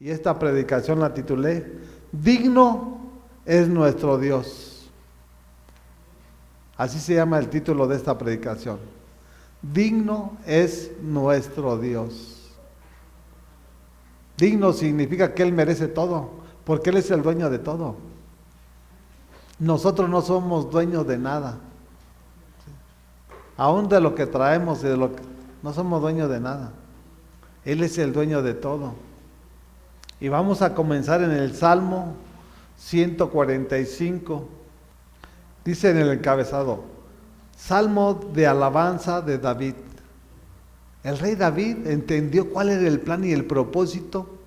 Y esta predicación la titulé, Digno es nuestro Dios. Así se llama el título de esta predicación. Digno es nuestro Dios. Digno significa que Él merece todo, porque Él es el dueño de todo. Nosotros no somos dueños de nada. Aún de lo que traemos y de lo que no somos dueños de nada. Él es el dueño de todo. Y vamos a comenzar en el Salmo 145. Dice en el encabezado, Salmo de alabanza de David. El rey David entendió cuál era el plan y el propósito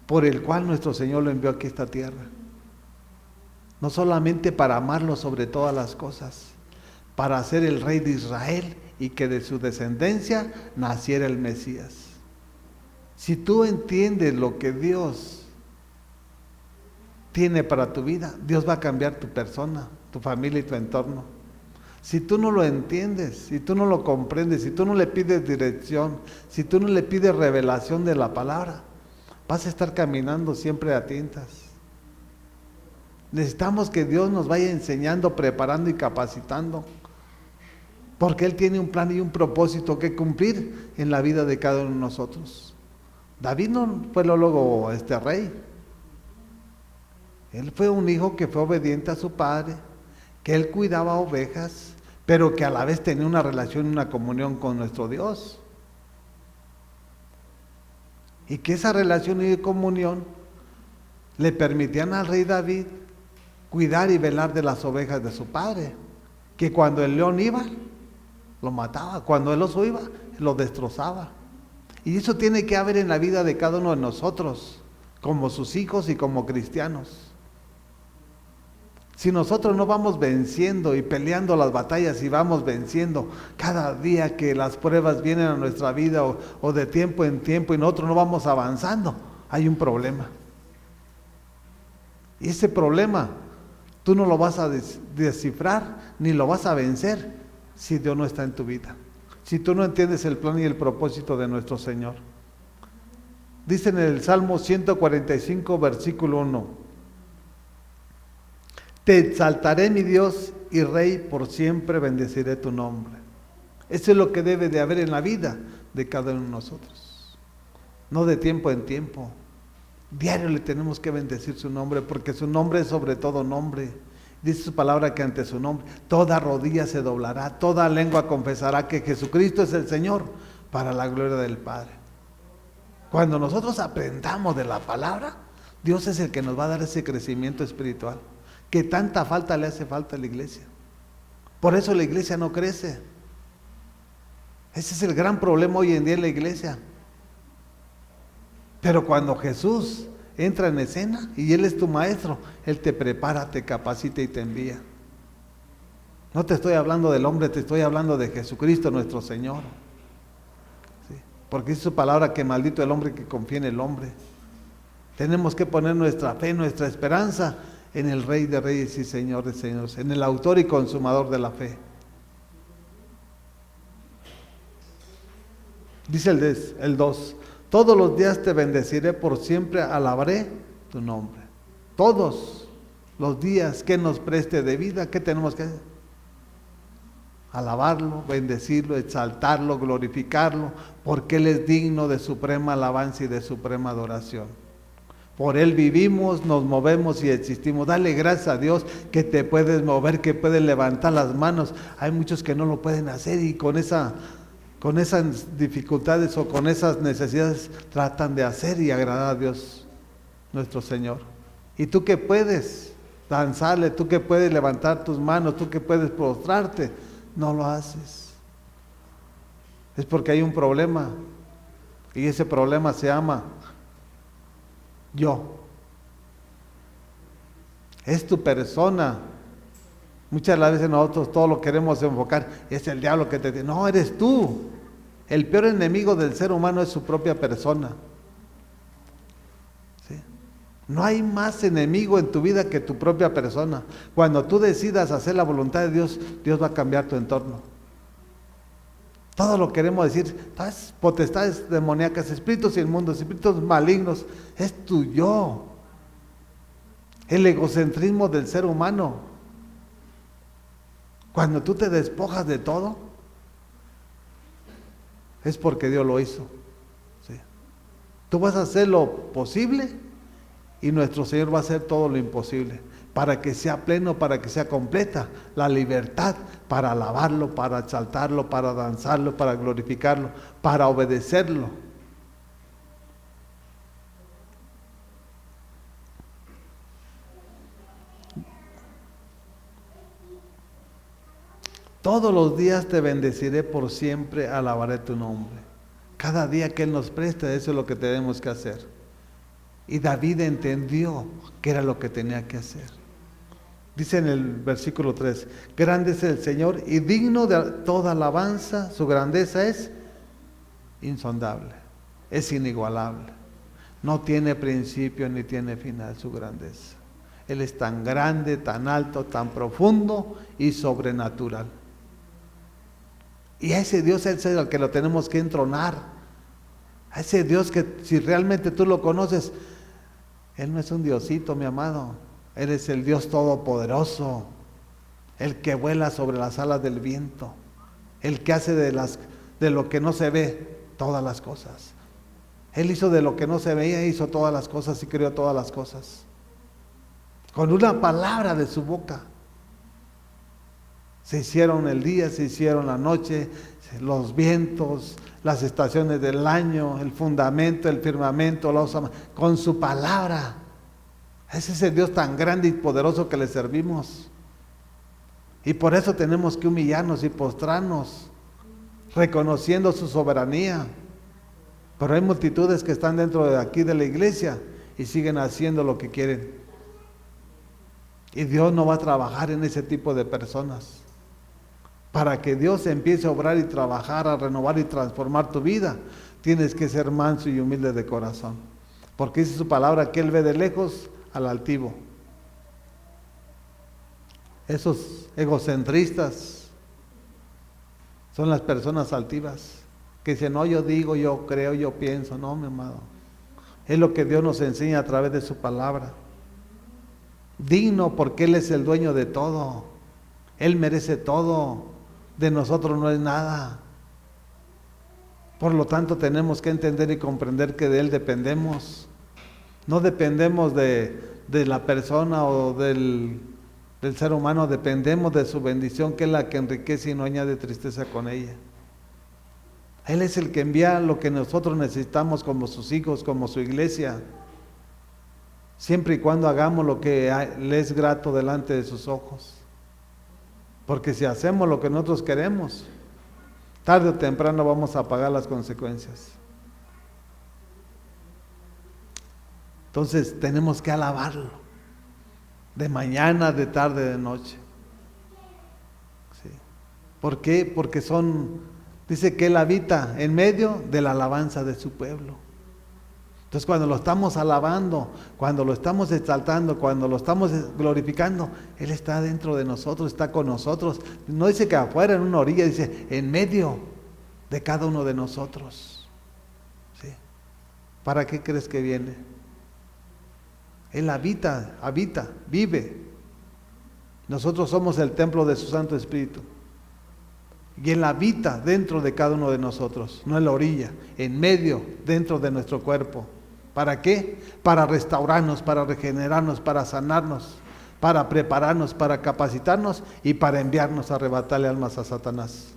por el cual nuestro Señor lo envió aquí a esta tierra. No solamente para amarlo sobre todas las cosas, para ser el rey de Israel y que de su descendencia naciera el Mesías. Si tú entiendes lo que Dios tiene para tu vida, Dios va a cambiar tu persona, tu familia y tu entorno. Si tú no lo entiendes, si tú no lo comprendes, si tú no le pides dirección, si tú no le pides revelación de la palabra, vas a estar caminando siempre a tientas. Necesitamos que Dios nos vaya enseñando, preparando y capacitando, porque Él tiene un plan y un propósito que cumplir en la vida de cada uno de nosotros. David no fue luego rey. Él fue un hijo que fue obediente a su padre, que él cuidaba ovejas, pero que a la vez tenía una relación y una comunión con nuestro Dios. Y que esa relación y comunión le permitían al rey David cuidar y velar de las ovejas de su padre, que cuando el león iba, lo mataba, cuando el oso iba, lo destrozaba. Y eso tiene que haber en la vida de cada uno de nosotros, como sus hijos y como cristianos. Si nosotros no vamos venciendo y peleando las batallas y vamos venciendo cada día que las pruebas vienen a nuestra vida o de tiempo en tiempo y nosotros no vamos avanzando, hay un problema. Y ese problema tú no lo vas a descifrar ni lo vas a vencer si Dios no está en tu vida. Si tú no entiendes el plan y el propósito de nuestro Señor. Dice en el Salmo 145, versículo 1. Te exaltaré, mi Dios y Rey, por siempre bendeciré tu nombre. Eso es lo que debe de haber en la vida de cada uno de nosotros. No de tiempo en tiempo. Diario le tenemos que bendecir su nombre, porque su nombre es sobre todo nombre. Dice su palabra que ante su nombre toda rodilla se doblará, toda lengua confesará que Jesucristo es el Señor, para la gloria del Padre. Cuando nosotros aprendamos de la palabra, Dios es el que nos va a dar ese crecimiento espiritual, que tanta falta le hace falta a la iglesia. Por eso la iglesia no crece. Ese es el gran problema hoy en día en la iglesia. Pero cuando Jesús entra en escena y Él es tu maestro, Él te prepara, te capacita y te envía. No te estoy hablando del hombre, te estoy hablando de Jesucristo nuestro Señor. ¿Sí? Porque es su palabra que maldito el hombre que confía en el hombre. Tenemos que poner nuestra fe, nuestra esperanza en el Rey de Reyes y Señor de Señores, en el autor y consumador de la fe. Dice el 2. Todos los días te bendeciré, por siempre alabaré tu nombre. Todos los días que nos preste de vida, ¿qué tenemos que hacer? Alabarlo, bendecirlo, exaltarlo, glorificarlo, porque Él es digno de suprema alabanza y de suprema adoración. Por Él vivimos, nos movemos y existimos. Dale gracias a Dios que te puedes mover, que puedes levantar las manos. Hay muchos que no lo pueden hacer y con esas dificultades o con esas necesidades tratan de hacer y agradar a Dios nuestro Señor. Y tú que puedes danzarle, tú que puedes levantar tus manos, tú que puedes postrarte, no lo haces. Es porque hay un problema y ese problema se llama yo. Es tu persona. Muchas veces nosotros todo lo queremos enfocar, es el diablo que te dice, no, eres tú. El peor enemigo del ser humano es su propia persona. ¿Sí? No hay más enemigo en tu vida que tu propia persona. Cuando tú decidas hacer la voluntad de Dios, Dios va a cambiar tu entorno. Todo lo queremos decir, todas potestades demoníacas, espíritus inmundos, espíritus malignos, es tu yo. El egocentrismo del ser humano. Cuando tú te despojas de todo, es porque Dios lo hizo. ¿Sí? Tú vas a hacer lo posible y nuestro Señor va a hacer todo lo imposible para que sea pleno, para que sea completa la libertad para alabarlo, para exaltarlo, para danzarlo, para glorificarlo, para obedecerlo. Todos los días te bendeciré, por siempre alabaré tu nombre. Cada día que Él nos presta, eso es lo que tenemos que hacer. Y David entendió que era lo que tenía que hacer. Dice en el versículo 3, grande es el Señor y digno de toda alabanza, su grandeza es insondable, es inigualable. No tiene principio ni tiene final su grandeza. Él es tan grande, tan alto, tan profundo y sobrenatural. Y a ese Dios es el que lo tenemos que entronar. A ese Dios que si realmente tú lo conoces, Él no es un diosito, mi amado. Él es el Dios todopoderoso, el que vuela sobre las alas del viento, el que hace de lo que no se ve todas las cosas. Él hizo de lo que no se veía, hizo todas las cosas y creó todas las cosas. Con una palabra de su boca. Se hicieron el día, se hicieron la noche, los vientos, las estaciones del año, el fundamento, el firmamento, con su palabra. Es ese Dios tan grande y poderoso que le servimos. Y por eso tenemos que humillarnos y postrarnos, reconociendo su soberanía. Pero hay multitudes que están dentro de aquí de la iglesia y siguen haciendo lo que quieren. Y Dios no va a trabajar en ese tipo de personas. Para que Dios empiece a obrar y trabajar, a renovar y transformar tu vida, tienes que ser manso y humilde de corazón. Porque dice su palabra que Él ve de lejos al altivo. Esos egocentristas son las personas altivas que dicen, no, yo digo, yo creo, yo pienso. No, mi amado, es lo que Dios nos enseña a través de su palabra. Digno porque Él es el dueño de todo, Él merece todo, de nosotros no es nada. Por lo tanto tenemos que entender y comprender que de Él dependemos. No dependemos de la persona o del ser humano, dependemos de su bendición, que es la que enriquece y no añade tristeza con ella. Él es el que envía lo que nosotros necesitamos como sus hijos, como su iglesia, siempre y cuando hagamos lo que le es grato delante de sus ojos. Porque si hacemos lo que nosotros queremos, tarde o temprano vamos a pagar las consecuencias. Entonces tenemos que alabarlo, de mañana, de tarde, de noche. ¿Sí? ¿Por qué? Porque dice que Él habita en medio de la alabanza de su pueblo. Entonces cuando lo estamos alabando, cuando lo estamos exaltando, cuando lo estamos glorificando, Él está dentro de nosotros, está con nosotros. No dice que afuera en una orilla, dice en medio de cada uno de nosotros. ¿Sí? ¿Para qué crees que viene? Él habita, vive. Nosotros somos el templo de su Santo Espíritu. Y Él habita dentro de cada uno de nosotros, no en la orilla, en medio, dentro de nuestro cuerpo. ¿Para qué? Para restaurarnos, para regenerarnos, para sanarnos, para prepararnos, para capacitarnos y para enviarnos a arrebatarle almas a Satanás.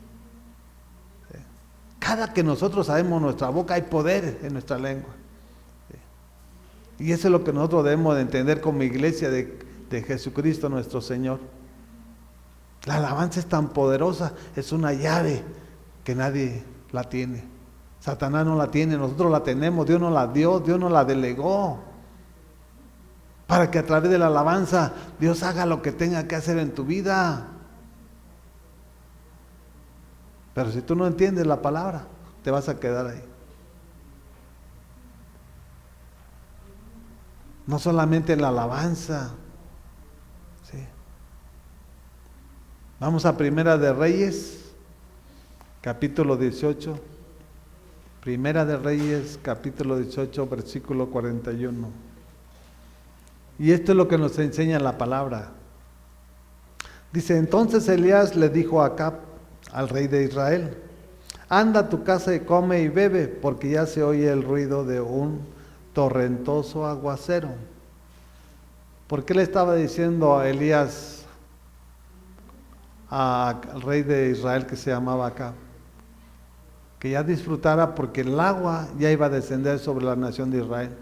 Cada que nosotros sabemos nuestra boca, hay poder en nuestra lengua. Y eso es lo que nosotros debemos de entender como iglesia de Jesucristo nuestro Señor. La alabanza es tan poderosa, es una llave que nadie la tiene. Satanás no la tiene, nosotros la tenemos, Dios nos la dio, Dios nos la delegó. Para que a través de la alabanza Dios haga lo que tenga que hacer en tu vida. Pero si tú no entiendes la palabra, te vas a quedar ahí. No solamente en la alabanza. ¿Sí? Vamos a Primera de Reyes, capítulo 18, Primera de Reyes, capítulo 18, versículo 41. Y esto es lo que nos enseña la palabra. Dice, entonces Elías le dijo a Acab, al rey de Israel, anda a tu casa y come y bebe, porque ya se oye el ruido de un torrentoso aguacero. ¿Por qué le estaba diciendo a Elías al rey de Israel que se llamaba Acab? Que ya disfrutara porque el agua ya iba a descender sobre la nación de Israel.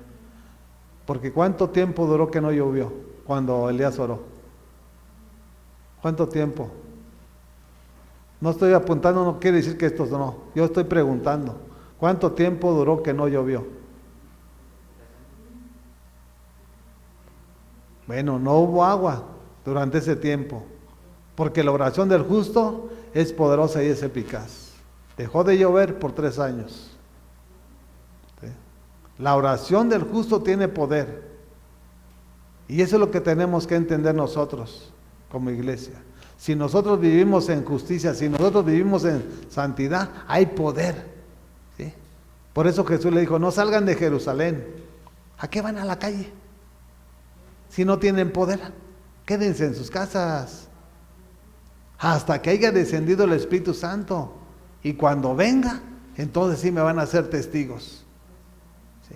Porque ¿cuánto tiempo duró que no llovió cuando Elías oró? ¿Cuánto tiempo? No estoy apuntando, no quiere decir que esto no. Yo estoy preguntando, ¿cuánto tiempo duró que no llovió? Bueno, no hubo agua durante ese tiempo, porque la oración del justo es poderosa y es eficaz. Dejó de llover por 3 años. ¿Sí? La oración del justo tiene poder. Y eso es lo que tenemos que entender nosotros como iglesia. Si nosotros vivimos en justicia, si nosotros vivimos en santidad, hay poder. ¿Sí? Por eso Jesús le dijo, no salgan de Jerusalén. ¿A qué van a la calle? Si no tienen poder, quédense en sus casas. Hasta que haya descendido el Espíritu Santo. Y cuando venga, entonces sí me van a hacer testigos. ¿Sí?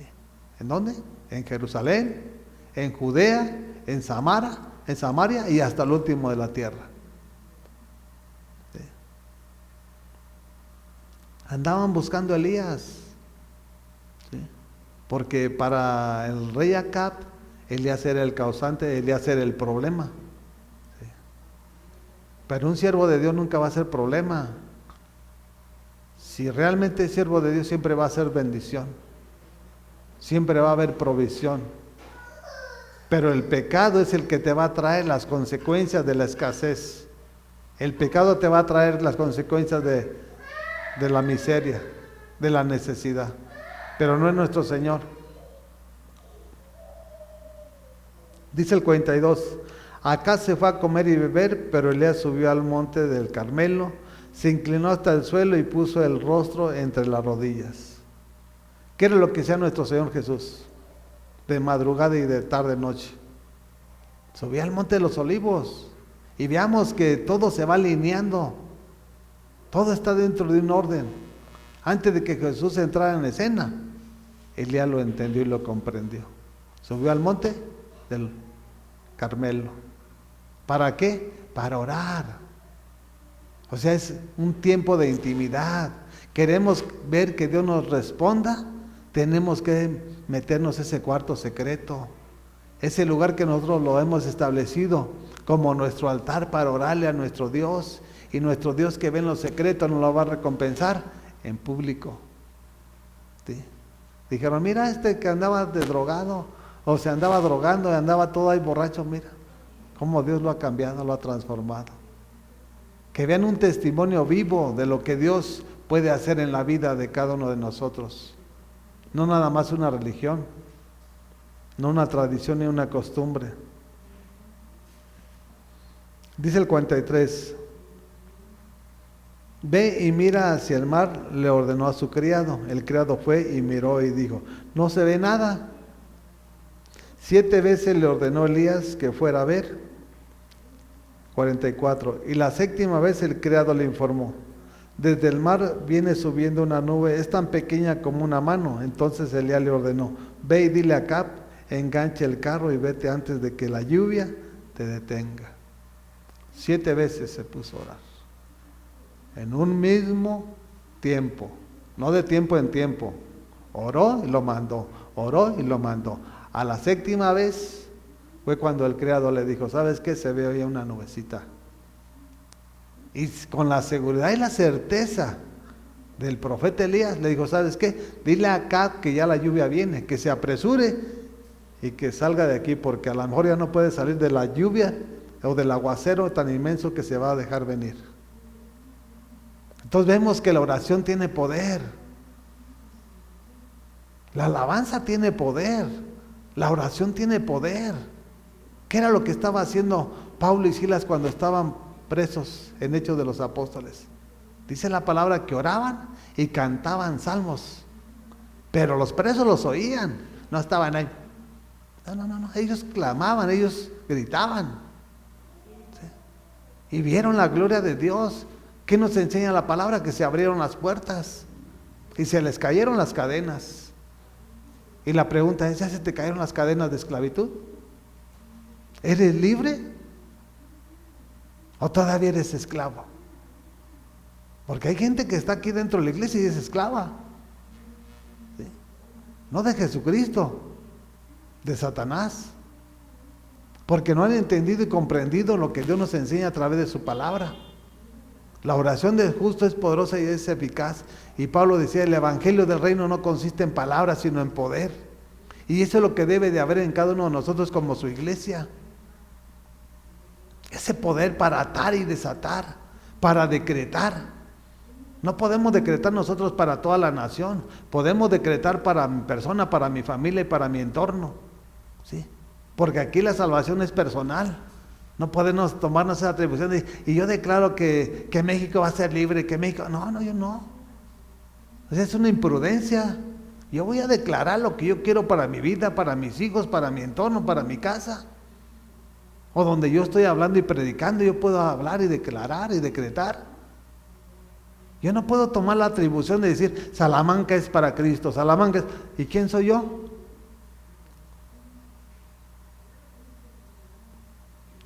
¿En dónde? En Jerusalén, en Judea, en Samaria y hasta el último de la tierra. ¿Sí? Andaban buscando a Elías. ¿Sí? Porque para el rey Acab, Elías era el causante, Elías era el problema. ¿Sí? Pero un siervo de Dios nunca va a ser problema. Si realmente es siervo de Dios, siempre va a ser bendición. Siempre va a haber provisión. Pero el pecado es el que te va a traer las consecuencias de la escasez. El pecado te va a traer las consecuencias de la miseria, de la necesidad. Pero no es nuestro Señor. Dice el 42, acá se fue a comer y beber, pero Elías subió al monte del Carmelo, se inclinó hasta el suelo y puso el rostro entre las rodillas. ¿Qué era lo que hacía nuestro Señor Jesús? De madrugada y de tarde noche. Subía al monte de los olivos y veamos que todo se va alineando. Todo está dentro de un orden. Antes de que Jesús entrara en escena, Elías lo entendió y lo comprendió. Subió al monte del Carmelo. ¿Para qué? Para orar. O sea, es un tiempo de intimidad. Queremos ver que Dios nos responda, tenemos que meternos ese cuarto secreto, ese lugar que nosotros lo hemos establecido como nuestro altar para orarle a nuestro Dios, y nuestro Dios que ve en lo secreto nos lo va a recompensar en público. ¿Sí? Dijeron, mira este que andaba de drogado, o se andaba drogando y andaba todo ahí borracho, mira cómo Dios lo ha cambiado, lo ha transformado. Que vean un testimonio vivo de lo que Dios puede hacer en la vida de cada uno de nosotros. No nada más una religión, no una tradición ni una costumbre. Dice el 43, ve y mira hacia el mar, le ordenó a su criado. El criado fue y miró y dijo, no se ve nada. 7 veces le ordenó Elías que fuera a ver. 44, y la 7ª vez el criado le informó, desde el mar viene subiendo una nube, es tan pequeña como una mano. Entonces Elías le ordenó, ve y dile a Acab, enganche el carro y vete antes de que la lluvia te detenga. 7 veces se puso a orar, en un mismo tiempo, no de tiempo en tiempo. Oró y lo mandó, oró y lo mandó. A la 7ª vez fue cuando el criado le dijo, ¿sabes qué? Se ve hoy una nubecita. Y con la seguridad y la certeza del profeta Elías, le dijo, ¿sabes qué? Dile a Acab que ya la lluvia viene, que se apresure y que salga de aquí, porque a lo mejor ya no puede salir de la lluvia o del aguacero tan inmenso que se va a dejar venir. Entonces vemos que la oración tiene poder. La alabanza tiene poder. La oración tiene poder. ¿Qué era lo que estaba haciendo Pablo y Silas cuando estaban presos en Hechos de los Apóstoles? Dice la palabra que oraban y cantaban salmos. Pero los presos los oían, no estaban ahí. No, ellos clamaban, ellos gritaban. ¿Sí? Y vieron la gloria de Dios. ¿Qué nos enseña la palabra? Que se abrieron las puertas y se les cayeron las cadenas. Y la pregunta es, ¿ya se te cayeron las cadenas de esclavitud? ¿Eres libre? ¿O todavía eres esclavo? Porque hay gente que está aquí dentro de la iglesia y es esclava. ¿Sí? No de Jesucristo, de Satanás. Porque no han entendido y comprendido lo que Dios nos enseña a través de su palabra. La oración del justo es poderosa y es eficaz. Y Pablo decía, el evangelio del reino no consiste en palabras, sino en poder. Y eso es lo que debe de haber en cada uno de nosotros como su iglesia. Ese poder para atar y desatar, para decretar. No podemos decretar nosotros para toda la nación. Podemos decretar para mi persona, para mi familia y para mi entorno. ¿Sí? Porque aquí la salvación es personal. No podemos tomarnos esa atribución de, y yo declaro que México va a ser libre, que México... No, yo no. Es una imprudencia. Yo voy a declarar lo que yo quiero para mi vida, para mis hijos, para mi entorno, para mi casa. O donde yo estoy hablando y predicando, yo puedo hablar y declarar y decretar. Yo no puedo tomar la atribución de decir, Salamanca es para Cristo, Salamanca es... ¿Y quién soy yo?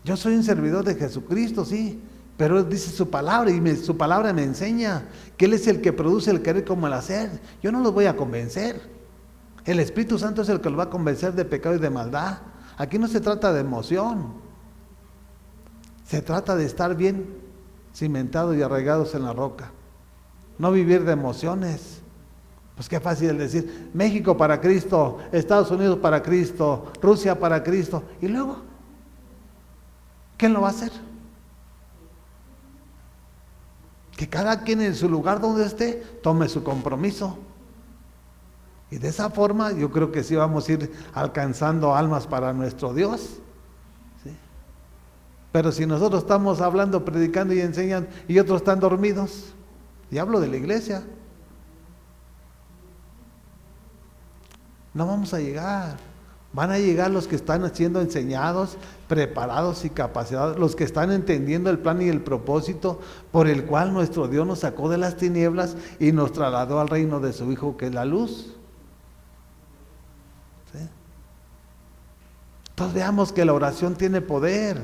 Yo soy un servidor de Jesucristo, sí, pero Él dice su palabra y su palabra me enseña que Él es el que produce el querer como el hacer. Yo no los voy a convencer. El Espíritu Santo es el que los va a convencer de pecado y de maldad. Aquí no se trata de emoción. Se trata de estar bien cimentados y arraigados en la roca. No vivir de emociones. Pues qué fácil es decir, México para Cristo, Estados Unidos para Cristo, Rusia para Cristo. Y luego, ¿quién lo va a hacer? Que cada quien en su lugar donde esté tome su compromiso. Y de esa forma yo creo que sí vamos a ir alcanzando almas para nuestro Dios. ¿Sí? Pero si nosotros estamos hablando, predicando y enseñando y otros están dormidos, y hablo de la iglesia, no vamos a llegar. Van a llegar los que están siendo enseñados, preparados y capacitados, los que están entendiendo el plan y el propósito por el cual nuestro Dios nos sacó de las tinieblas y nos trasladó al reino de su Hijo, que es la luz. ¿Sí? Entonces veamos que la oración tiene poder.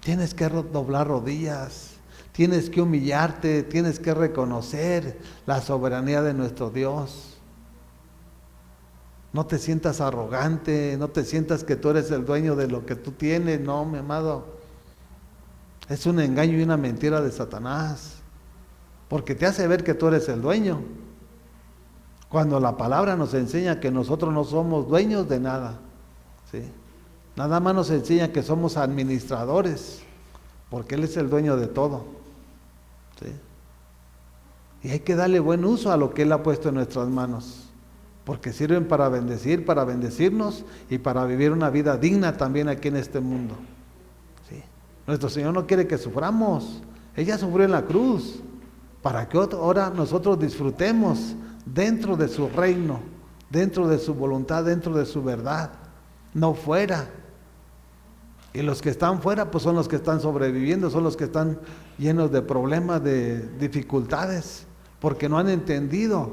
Tienes que doblar rodillas, tienes que humillarte, tienes que reconocer la soberanía de nuestro Dios. No te sientas arrogante, no te sientas que tú eres el dueño de lo que tú tienes. No, mi amado. Es un engaño y una mentira de Satanás. Porque te hace ver que tú eres el dueño. Cuando la palabra nos enseña que nosotros no somos dueños de nada. ¿Sí? Nada más nos enseña que somos administradores. Porque Él es el dueño de todo. ¿Sí? Y hay que darle buen uso a lo que Él ha puesto en nuestras manos. Porque sirven para bendecir, para bendecirnos y para vivir una vida digna también aquí en este mundo. ¿Sí? Nuestro Señor no quiere que suframos. Ella sufrió en la cruz para que ahora nosotros disfrutemos dentro de su reino, dentro de su voluntad, dentro de su verdad, no fuera. Y los que están fuera pues son los que están sobreviviendo, son los que están llenos de problemas, de dificultades, porque no han entendido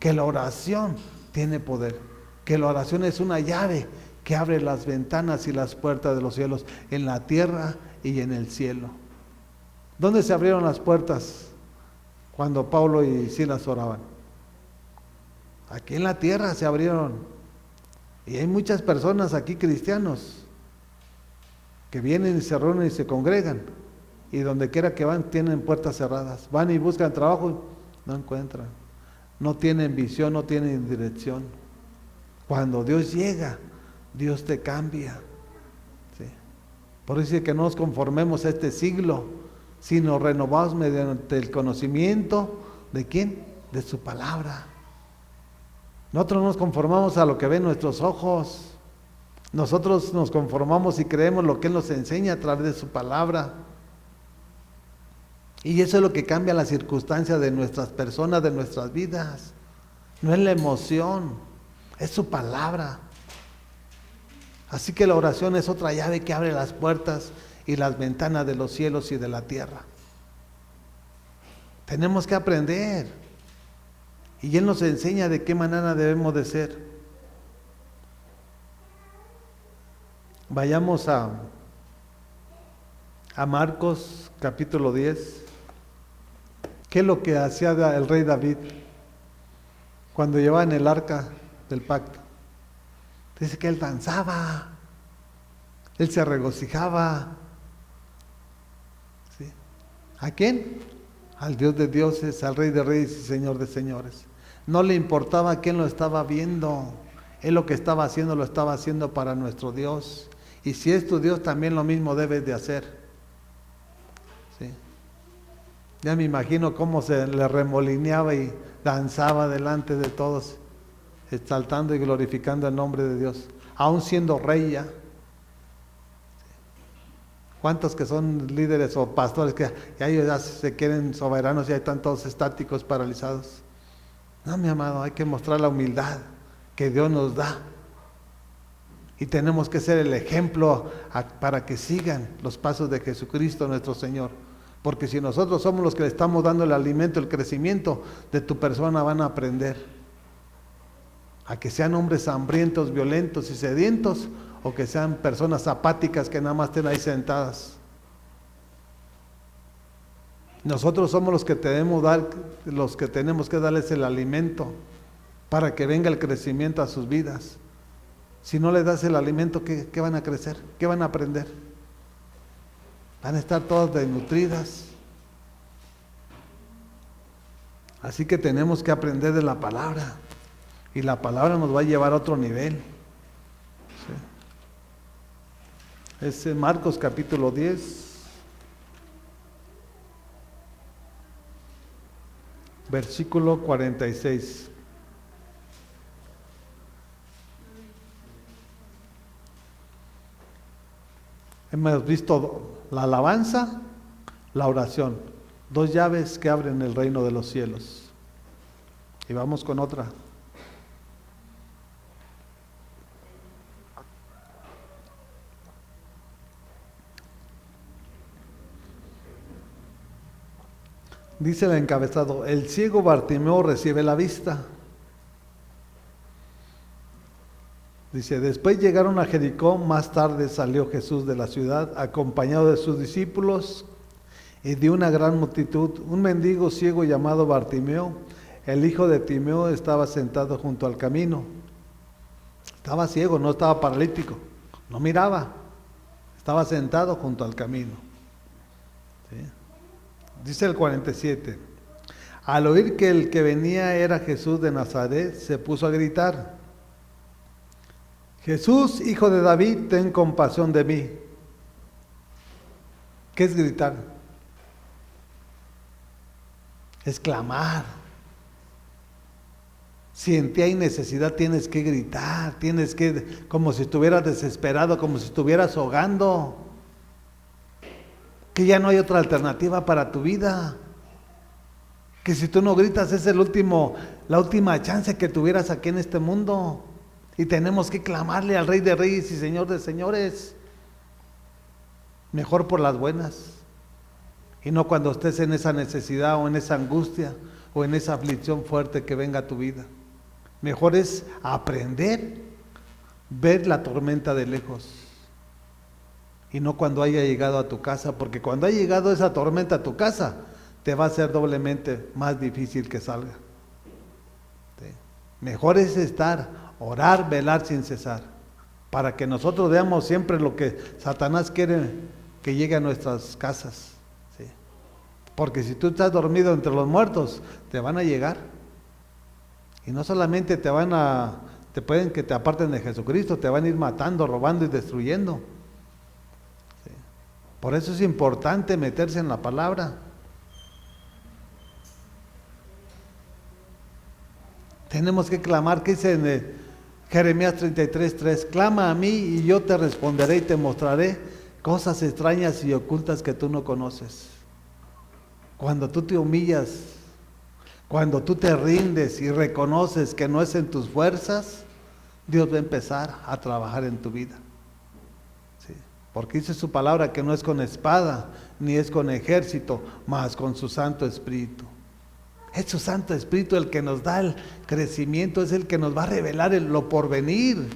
que la oración tiene poder, que la oración es una llave que abre las ventanas y las puertas de los cielos en la tierra y en el cielo. ¿Dónde se abrieron las puertas cuando Pablo y Silas oraban? Aquí en la tierra se abrieron. Y hay muchas personas aquí cristianos que vienen y se reúnen y se congregan, y donde quiera que van tienen puertas cerradas. Van y buscan trabajo y no encuentran. No tienen visión, no tienen dirección. Cuando Dios llega, Dios te cambia. ¿Sí? Por eso dice que no nos conformemos a este siglo, sino renovados mediante el conocimiento ¿de quién? De su palabra. Nosotros no nos conformamos a lo que ven nuestros ojos. Nosotros nos conformamos y creemos lo que Él nos enseña a través de su palabra. Y eso es lo que cambia las circunstancias de nuestras personas, de nuestras vidas. No es la emoción, es su palabra. Así que la oración es otra llave que abre las puertas y las ventanas de los cielos y de la tierra. Tenemos que aprender. Y Él nos enseña de qué manera debemos de ser. Vayamos a Marcos capítulo 10. ¿Qué es lo que hacía el rey David cuando llevaba en el arca del pacto? Dice que él danzaba, él se regocijaba. ¿Sí? ¿A quién? Al Dios de dioses, al Rey de reyes y Señor de señores. No le importaba quién lo estaba viendo, él lo que estaba haciendo lo estaba haciendo para nuestro Dios. Y si es tu Dios, también lo mismo debes de hacer. ¿Sí? Ya me imagino cómo se le remolineaba y danzaba delante de todos, exaltando y glorificando el nombre de Dios, aún siendo rey ya. ¿Cuántos que son líderes o pastores que ya ellos ya se quieren soberanos y hay tantos estáticos, paralizados? No, mi amado, hay que mostrar la humildad que Dios nos da. Y tenemos que ser el ejemplo para que sigan los pasos de Jesucristo nuestro Señor. Porque si nosotros somos los que le estamos dando el alimento, el crecimiento de tu persona, van a aprender a que sean hombres hambrientos, violentos y sedientos, o que sean personas apáticas que nada más estén ahí sentadas. Nosotros somos los que tenemos que darles el alimento para que venga el crecimiento a sus vidas. Si no les das el alimento, ¿qué van a crecer? ¿Qué van a aprender? Van a estar todas desnutridas. Así que tenemos que aprender de la palabra. Y la palabra nos va a llevar a otro nivel. ¿Sí? Es en Marcos capítulo 10. Versículo 46. Hemos visto la alabanza, la oración, dos llaves que abren el reino de los cielos. Y vamos con otra. Dice el encabezado: el ciego Bartimeo recibe la vista. Dice: después llegaron a Jericó, más tarde salió Jesús de la ciudad, acompañado de sus discípulos y de una gran multitud. Un mendigo ciego llamado Bartimeo, el hijo de Timeo, estaba sentado junto al camino. Estaba ciego, no estaba paralítico, no miraba, estaba sentado junto al camino. ¿Sí? Dice el 47, al oír que el que venía era Jesús de Nazaret, se puso a gritar: Jesús, hijo de David, ten compasión de mí. ¿Qué es gritar? Es clamar. Si en ti hay necesidad, tienes que gritar, tienes que, como si estuvieras desesperado, como si estuvieras ahogando. Que ya no hay otra alternativa para tu vida. Que si tú no gritas es la última chance que tuvieras aquí en este mundo. Y tenemos que clamarle al Rey de Reyes y Señor de Señores. Mejor por las buenas. Y no cuando estés en esa necesidad o en esa angustia o en esa aflicción fuerte que venga a tu vida. Mejor es aprender, ver la tormenta de lejos. Y no cuando haya llegado a tu casa, porque cuando haya llegado esa tormenta a tu casa, te va a ser doblemente más difícil que salga. ¿Sí? Mejor es orar, velar sin cesar, para que nosotros veamos siempre lo que Satanás quiere que llegue a nuestras casas. ¿Sí? Porque si tú estás dormido entre los muertos, te van a llegar. Y no solamente te pueden que te aparten de Jesucristo, te van a ir matando, robando y destruyendo. ¿Sí? Por eso es importante meterse en la palabra. Tenemos que clamar, que dice en Jeremías 33:3, clama a mí y yo te responderé y te mostraré cosas extrañas y ocultas que tú no conoces. Cuando tú te humillas, cuando tú te rindes y reconoces que no es en tus fuerzas, Dios va a empezar a trabajar en tu vida. ¿Sí? Porque dice su palabra que no es con espada, ni es con ejército, mas con su Santo Espíritu. Es su Santo Espíritu el que nos da el crecimiento, es el que nos va a revelar lo porvenir.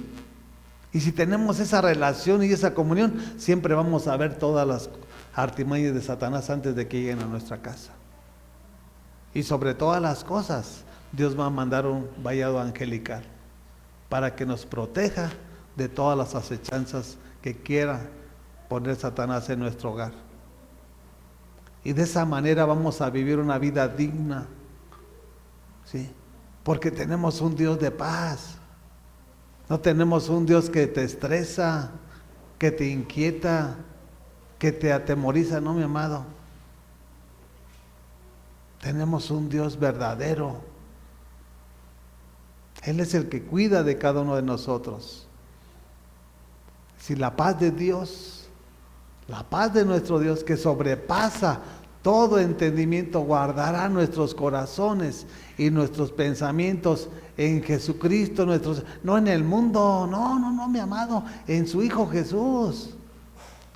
Y si tenemos esa relación y esa comunión, siempre vamos a ver todas las artimañas de Satanás antes de que lleguen a nuestra casa. Y sobre todas las cosas, Dios va a mandar un vallado angelical para que nos proteja de todas las acechanzas que quiera poner Satanás en nuestro hogar. Y de esa manera vamos a vivir una vida digna, ¿sí? Porque tenemos un Dios de paz. No tenemos un Dios que te estresa, que te inquieta, que te atemoriza, no, mi amado. Tenemos un Dios verdadero. Él es el que cuida de cada uno de nosotros. Si la paz de Dios, la paz de nuestro Dios que sobrepasa todo entendimiento, guardará nuestros corazones y nuestros pensamientos en Jesucristo, no en el mundo, no, mi amado, en su Hijo Jesús.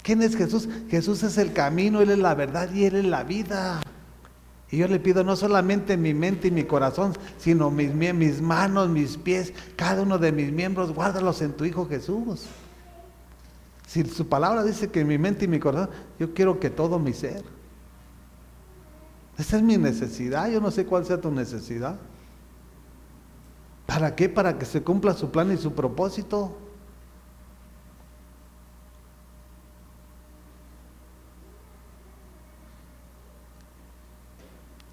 ¿Quién es Jesús? Jesús es el camino, Él es la verdad y Él es la vida. Y yo le pido no solamente mi mente y mi corazón, sino mis manos, mis pies, cada uno de mis miembros, guárdalos en tu Hijo Jesús. Si su palabra dice que mi mente y mi corazón, yo quiero que todo mi ser. Esa es mi necesidad, yo no sé cuál sea tu necesidad. ¿Para qué? Para que se cumpla su plan y su propósito.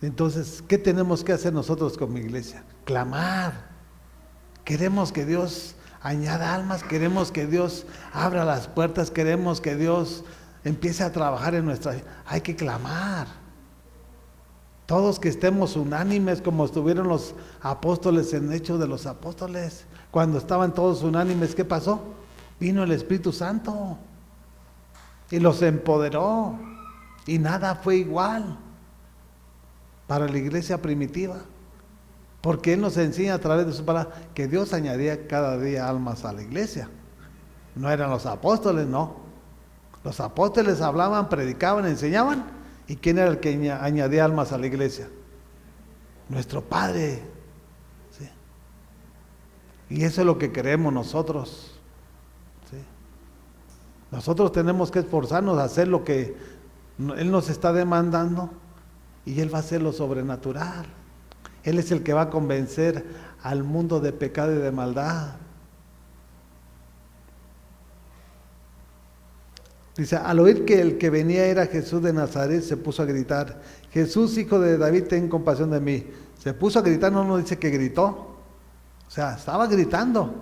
Entonces, ¿qué tenemos que hacer nosotros como iglesia? Clamar. Queremos que Dios añada almas, queremos que Dios abra las puertas, queremos que Dios empiece a trabajar en nuestra vida. Hay que clamar. Todos que estemos unánimes como estuvieron los apóstoles en Hechos de los Apóstoles. Cuando estaban todos unánimes, ¿qué pasó? Vino el Espíritu Santo y los empoderó y nada fue igual para la iglesia primitiva, porque Él nos enseña a través de su palabra que Dios añadía cada día almas a la iglesia. No eran los apóstoles, no. Los apóstoles hablaban, predicaban, enseñaban. ¿Y quién era el que añadía almas a la iglesia? Nuestro Padre. ¿Sí? Y eso es lo que queremos nosotros. ¿Sí? Nosotros tenemos que esforzarnos a hacer lo que Él nos está demandando. Y Él va a hacer lo sobrenatural. Él es el que va a convencer al mundo de pecado y de maldad. Dice, al oír que el que venía era Jesús de Nazaret, se puso a gritar, Jesús, hijo de David, ten compasión de mí. Se puso a gritar, no nos dice que gritó. O sea, estaba gritando.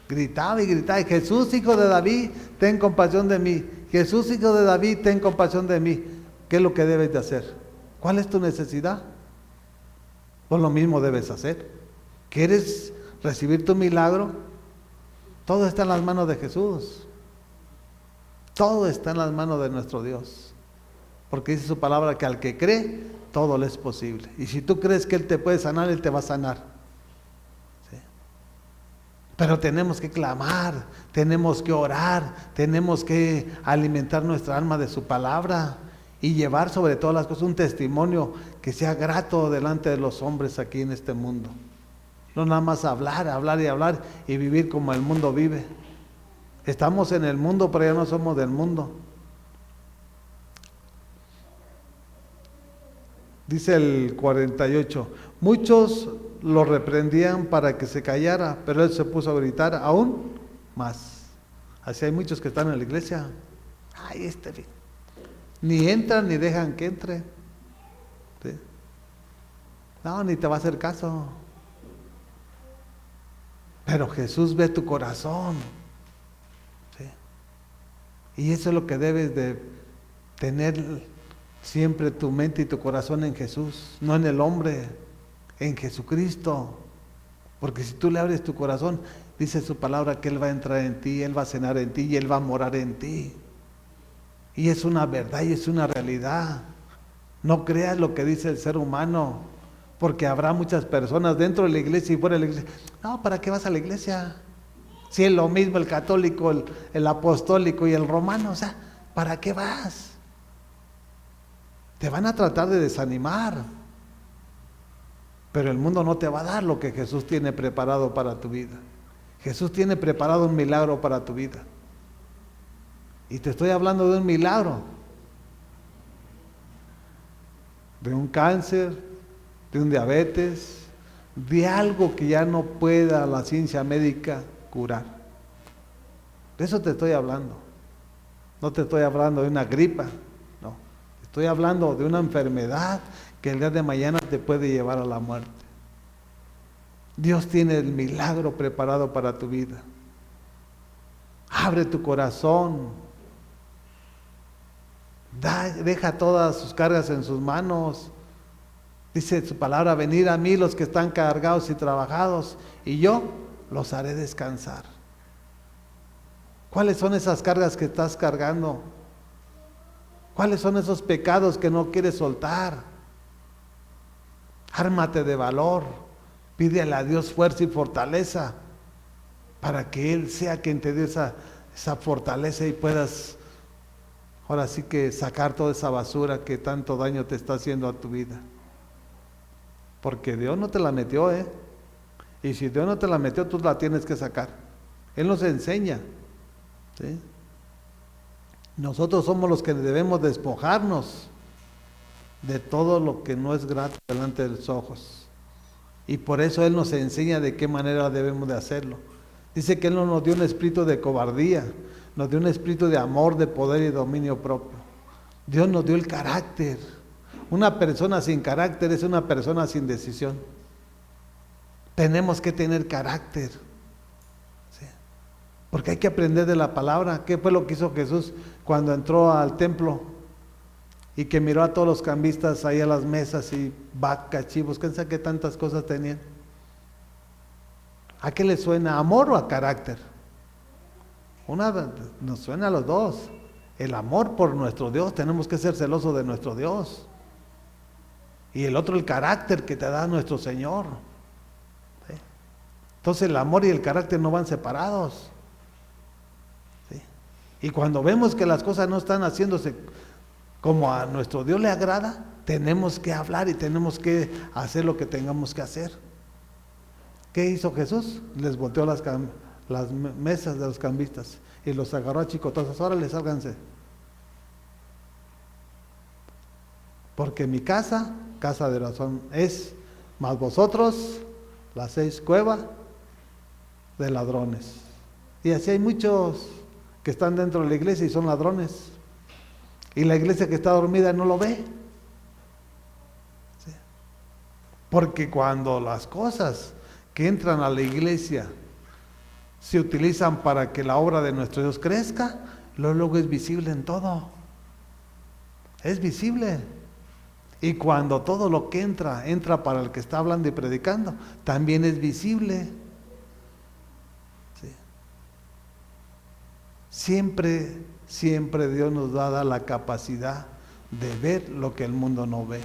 Gritaba y gritaba, Jesús, hijo de David, ten compasión de mí. Jesús, hijo de David, ten compasión de mí. ¿Qué es lo que debes de hacer? ¿Cuál es tu necesidad? Pues lo mismo debes hacer. ¿Quieres recibir tu milagro? Todo está en las manos de Jesús. Todo está en las manos de nuestro Dios. Porque dice su palabra que al que cree, todo le es posible. Y si tú crees que Él te puede sanar, Él te va a sanar. ¿Sí? Pero tenemos que clamar, tenemos que orar, tenemos que alimentar nuestra alma de su palabra. Y llevar sobre todas las cosas un testimonio que sea grato delante de los hombres aquí en este mundo. No nada más hablar y vivir como el mundo vive. Estamos en el mundo, pero ya no somos del mundo. Dice el 48, muchos lo reprendían para que se callara, pero él se puso a gritar aún más. Así hay muchos que están en la iglesia. Ay, ni entran ni dejan que entre. ¿Sí? No, ni te va a hacer caso. Pero Jesús ve tu corazón. ¿Sí? Y eso es lo que debes de tener siempre tu mente y tu corazón en Jesús, no en el hombre, en Jesucristo. Porque si tú le abres tu corazón, dice su palabra que Él va a entrar en ti, Él va a cenar en ti y Él va a morar en ti. Y es una verdad y es una realidad. No creas lo que dice el ser humano, porque habrá muchas personas dentro de la iglesia y fuera de la iglesia. No, ¿para qué vas a la iglesia? Si es lo mismo el católico, el apostólico y el romano, o sea, ¿para qué vas? Te van a tratar de desanimar, pero el mundo no te va a dar lo que Jesús tiene preparado para tu vida. Jesús tiene preparado un milagro para tu vida. Y te estoy hablando de un milagro, de un cáncer, de un diabetes, de algo que ya no pueda la ciencia médica curar. De eso te estoy hablando. No te estoy hablando de una gripa, no. Estoy hablando de una enfermedad que el día de mañana te puede llevar a la muerte. Dios tiene el milagro preparado para tu vida. Abre tu corazón. Deja todas sus cargas en sus manos. Dice su palabra: venid a mí los que están cargados y trabajados, y yo los haré descansar. ¿Cuáles son esas cargas que estás cargando? ¿Cuáles son esos pecados que no quieres soltar? Ármate de valor. Pídele a Dios fuerza y fortaleza para que Él sea quien te dé esa fortaleza y puedas ahora sí que sacar toda esa basura que tanto daño te está haciendo a tu vida. Porque Dios no te la metió, y si Dios no te la metió, tú la tienes que sacar. Él nos enseña, ¿sí? Nosotros somos los que debemos despojarnos de todo lo que no es grato delante de los ojos. Y por eso Él nos enseña de qué manera debemos de hacerlo. Dice que Él no nos dio un espíritu de cobardía, nos dio un espíritu de amor, de poder y dominio propio. Dios nos dio el carácter. Una persona sin carácter es una persona sin decisión. Tenemos que tener carácter, ¿sí? Porque hay que aprender de la palabra. ¿Qué fue lo que hizo Jesús cuando entró al templo y que miró a todos los cambistas ahí a las mesas y vacas, chivos, quién sabe qué tantas cosas tenían? ¿A qué le suena? ¿A amor o a carácter? Nos suena a los dos. El amor por nuestro Dios, tenemos que ser celosos de nuestro Dios. Y el otro, el carácter que te da nuestro Señor, ¿sí? Entonces el amor y el carácter no van separados, ¿sí? Y cuando vemos que las cosas no están haciéndose como a nuestro Dios le agrada, tenemos que hablar y tenemos que hacer lo que tengamos que hacer. ¿Qué hizo Jesús? Les volteó las mesas de los cambistas y los agarró a chicotazos. Órale, sálganse. Porque mi casa, casa de oración es, mas vosotros la hacéis cueva de ladrones. Y así hay muchos que están dentro de la iglesia y son ladrones. Y la iglesia que está dormida no lo ve. ¿Sí? Porque cuando las cosas que entran a la iglesia se utilizan para que la obra de nuestro Dios crezca, luego es visible en todo. Es visible. Y cuando todo lo que entra para el que está hablando y predicando, también es visible. ¿Sí? Siempre Dios nos da la capacidad de ver lo que el mundo no ve.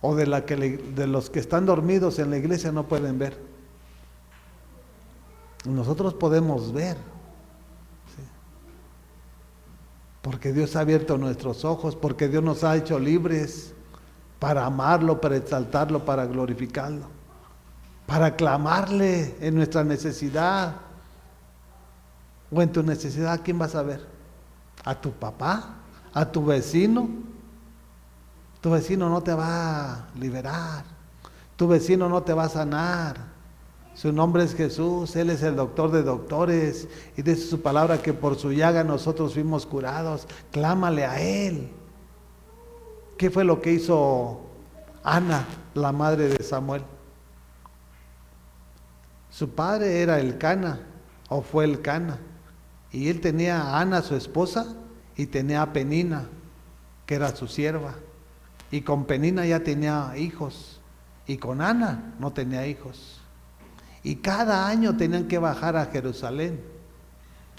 O de los que están dormidos en la iglesia no pueden ver. Nosotros podemos ver. ¿Sí? Porque Dios ha abierto nuestros ojos, porque Dios nos ha hecho libres para amarlo, para exaltarlo, para glorificarlo, para clamarle en nuestra necesidad o en tu necesidad. ¿A quién vas a ver? ¿A tu papá? ¿A tu vecino? Tu vecino no te va a liberar, tu vecino no te va a sanar. Su nombre es Jesús, Él es el doctor de doctores y dice su palabra que por su llaga nosotros fuimos curados. Clámale a Él. ¿Qué fue lo que hizo Ana, la madre de Samuel? Su padre era Elcana, o fue Elcana, y él tenía a Ana, su esposa, y tenía a Penina, que era su sierva, y con Penina ya tenía hijos, y con Ana no tenía hijos. Y cada año tenían que bajar a Jerusalén,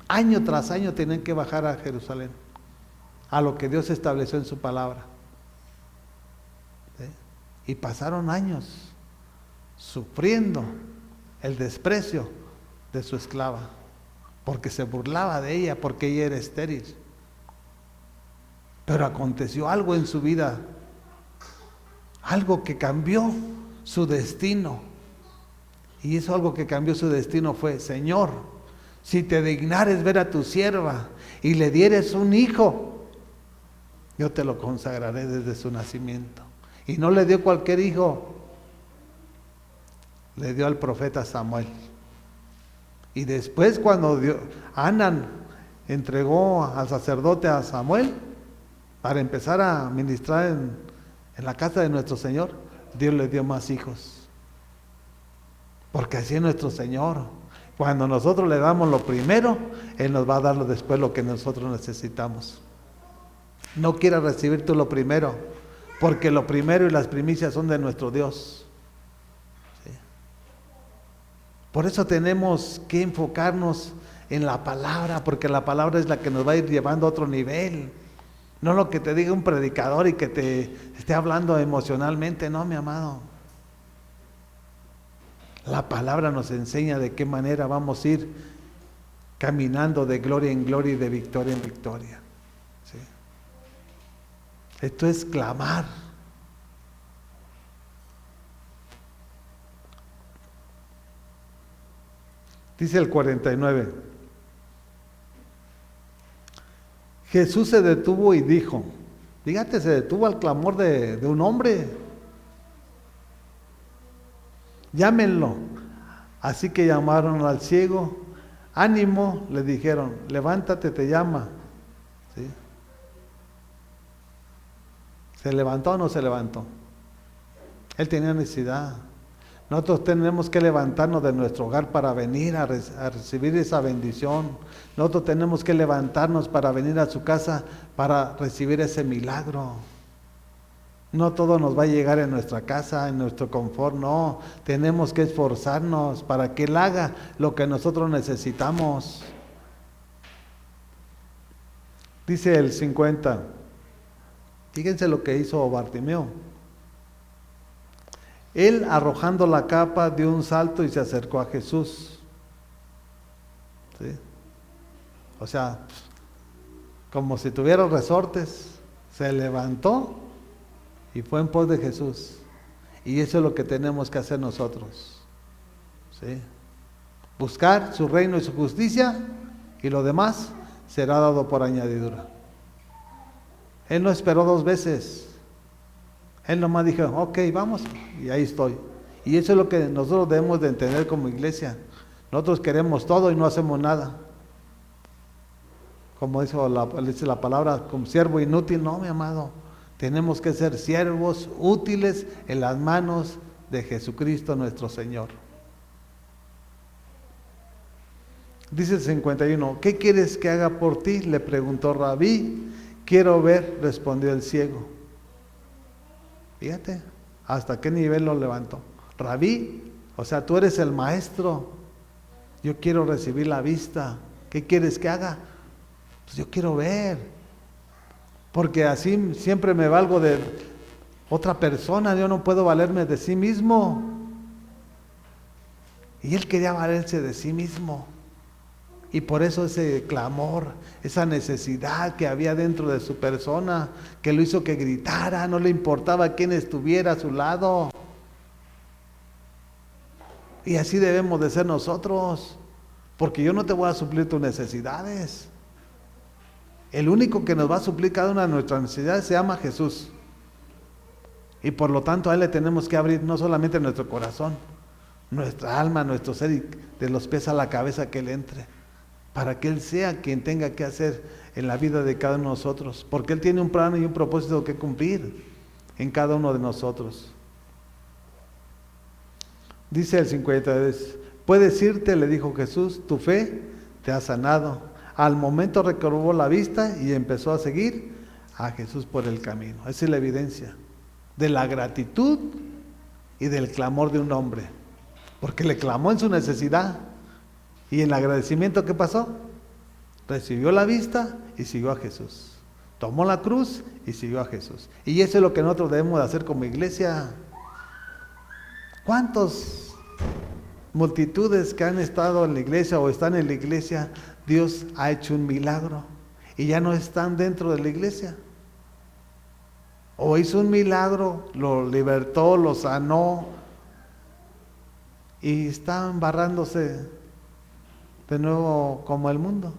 año tras año tenían que bajar a Jerusalén, a lo que Dios estableció en su palabra. Y pasaron años sufriendo el desprecio de su esclava, porque se burlaba de ella, porque ella era estéril. Pero aconteció algo en su vida, algo que cambió su destino. Y eso algo que cambió su destino fue: Señor, si te dignares ver a tu sierva y le dieres un hijo, yo te lo consagraré desde su nacimiento. Y no le dio cualquier hijo, le dio al profeta Samuel. Y después, cuando Ana entregó al sacerdote a Samuel para empezar a ministrar en la casa de nuestro Señor, Dios le dio más hijos. Porque así es nuestro Señor. Cuando nosotros le damos lo primero, Él nos va a dar después lo que nosotros necesitamos. No quieras recibir tú lo primero, porque lo primero y las primicias son de nuestro Dios. ¿Sí? Por eso tenemos que enfocarnos en la palabra, porque la palabra es la que nos va a ir llevando a otro nivel. No lo que te diga un predicador y que te esté hablando emocionalmente, no, mi amado. La palabra nos enseña de qué manera vamos a ir caminando de gloria en gloria y de victoria en victoria. ¿Sí? Esto es clamar. Dice el 49. Jesús se detuvo y dijo, fíjate, se detuvo al clamor de un hombre. Llámenlo. Así que llamaron al ciego. Ánimo, le dijeron, levántate, te llama. ¿Sí? ¿Se levantó o no se levantó? Él tenía necesidad. Nosotros tenemos que levantarnos de nuestro hogar para venir a recibir esa bendición. Nosotros tenemos que levantarnos para venir a su casa para recibir ese milagro. No todo nos va a llegar en nuestra casa, en nuestro confort, no. Tenemos que esforzarnos para que Él haga lo que nosotros necesitamos. Dice el 50. Fíjense lo que hizo Bartimeo. Él, arrojando la capa, dio un salto y se acercó a Jesús. ¿Sí? O sea, como si tuviera resortes, se levantó y fue en pos de Jesús. Y eso es lo que tenemos que hacer nosotros. ¿Sí? Buscar su reino y su justicia, y lo demás será dado por añadidura. Él no esperó 2 veces. Él nomás dijo, ok, vamos, y ahí estoy. Y eso es lo que nosotros debemos de entender como iglesia. Nosotros queremos todo y no hacemos nada. Como dice la palabra, como siervo inútil. No, mi amado, tenemos que ser siervos útiles en las manos de Jesucristo nuestro Señor. Dice el 51, ¿qué quieres que haga por ti? Le preguntó Rabí. Quiero ver, respondió el ciego. Fíjate, hasta qué nivel lo levantó. Rabí, o sea, tú eres el maestro. Yo quiero recibir la vista. ¿Qué quieres que haga? Pues yo quiero ver. Porque así siempre me valgo de otra persona. Yo no puedo valerme de sí mismo. Y él quería valerse de sí mismo. Y por eso ese clamor, esa necesidad que había dentro de su persona, que lo hizo que gritara, no le importaba quién estuviera a su lado. Y así debemos de ser nosotros, porque yo no te voy a suplir tus necesidades. El único que nos va a suplir cada una de nuestras necesidades se llama Jesús. Y por lo tanto a Él le tenemos que abrir no solamente nuestro corazón, nuestra alma, nuestro ser, de los pies a la cabeza, que Él entre. Para que Él sea quien tenga que hacer en la vida de cada uno de nosotros. Porque Él tiene un plan y un propósito que cumplir en cada uno de nosotros. Dice el 53, puedes irte, le dijo Jesús, tu fe te ha sanado. Al momento recobró la vista y empezó a seguir a Jesús por el camino. Esa es la evidencia de la gratitud y del clamor de un hombre. Porque le clamó en su necesidad. Y en el agradecimiento, ¿qué pasó? Recibió la vista y siguió a Jesús. Tomó la cruz y siguió a Jesús. Y eso es lo que nosotros debemos de hacer como iglesia. ¿Cuántos multitudes que han estado en la iglesia o están en la iglesia, Dios ha hecho un milagro y ya no están dentro de la iglesia? O hizo un milagro, lo libertó, lo sanó y está embarrándose de nuevo como el mundo,